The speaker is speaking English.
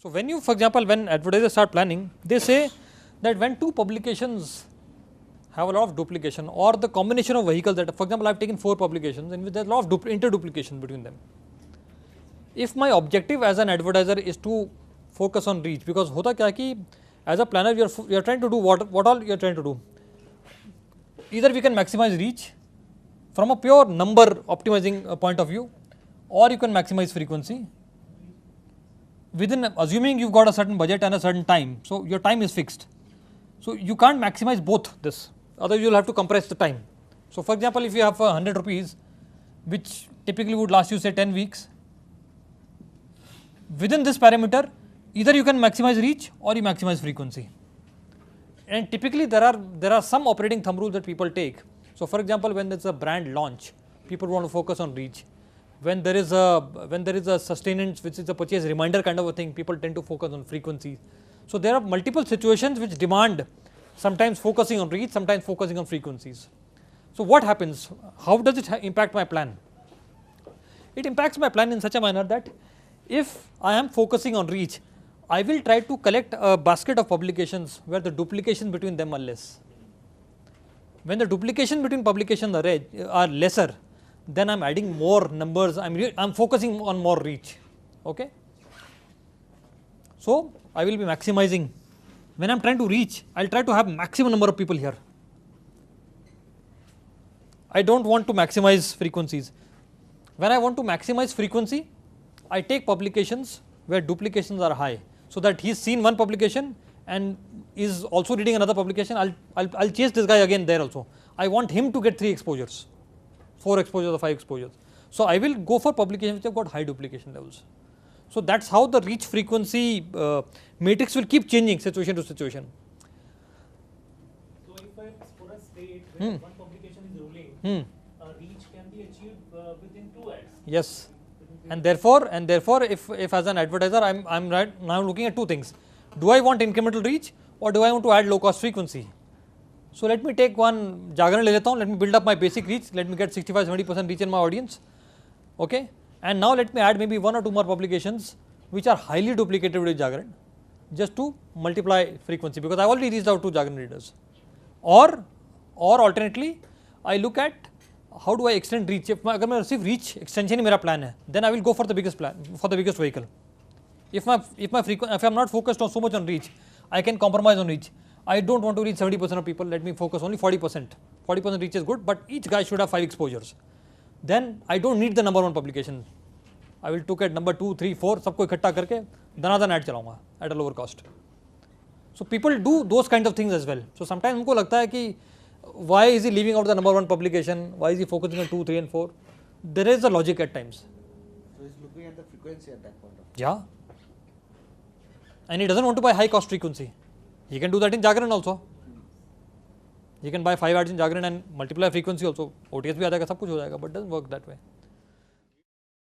So when you, for example, when advertisers start planning, they say that when two publications have a lot of duplication, or the combination of vehicles that, for example, I have taken 4 publications in which there is a lot of interduplication between them. If my objective as an advertiser is to focus on reach, because hota kya ki as a planner you are trying to do what all you are trying to do. Either we can maximize reach from a pure number optimizing point of view, or you can maximize frequency within assuming you've got a certain budget and a certain time. So your time is fixed. So you can't maximize both this, otherwise you will have to compress the time. So for example, if you have 100 rupees which typically would last you say 10 weeks, within this parameter either you can maximize reach or you maximize frequency. And typically there are some operating thumb rules that people take. So for example, when there is a brand launch, people want to focus on reach. When there is a sustenance, which is a purchase reminder kind of a thing, people tend to focus on frequency. So there are multiple situations which demand sometimes focusing on reach, sometimes focusing on frequencies. So what happens? How does it impact my plan? It impacts my plan in such a manner that if I am focusing on reach, I will try to collect a basket of publications where the duplication between them are less. When the duplication between publications are lesser, then I am adding more numbers, I am focusing on more reach. Okay. So I will be maximizing. When I am trying to reach, I will try to have maximum number of people here. I do not want to maximize frequencies. When I want to maximize frequency, I take publications where duplications are high, so that he has seen one publication and is also reading another publication. I'll chase this guy again there also. I want him to get 3 exposures, 4 exposures or 5 exposures. So I will go for publications which have got high duplication levels. So that's how the reach frequency matrix will keep changing situation to situation. So if for a state where one publication is ruling, reach can be achieved within 2 ads. Yes. And therefore if as an advertiser I'm right now looking at 2 things. Do I want incremental reach or do I want to add low cost frequency? So let me take one Jagran le leta hu, let me build up my basic reach, let me get 65-70% reach in my audience, okay, and now let me add maybe 1 or 2 more publications which are highly duplicated with Jagran just to multiply frequency, because I have already reached out to Jagran readers. Or alternately I look at how do I extend reach. If I receive reach extension in my plan, then I will go for the biggest plan, for the biggest vehicle. If I am not focused on so much on reach, I can compromise on reach. I don't want to reach 70% of people, let me focus only 40%. 40% reach is good, but each guy should have 5 exposures. Then I don't need the number 1 publication. I will look at number 2, 3, 4, सबको इकट्ठा करके दनादन add चलाऊंगा at a lower cost. So people do those kind of things as well. So sometimes उनको लगता है कि why is he leaving out the number 1 publication? Why is he focusing on 2, 3 and 4? There is a logic at times. So he's looking at the frequency at that point of time. Yeah. And he doesn't want to buy high cost frequency. He can do that in Jagran also. He can buy 5 ads in Jagran and multiply frequency also. OTS भी आ जाएगा, सब कुछ हो जाएगा, but doesn't work that way.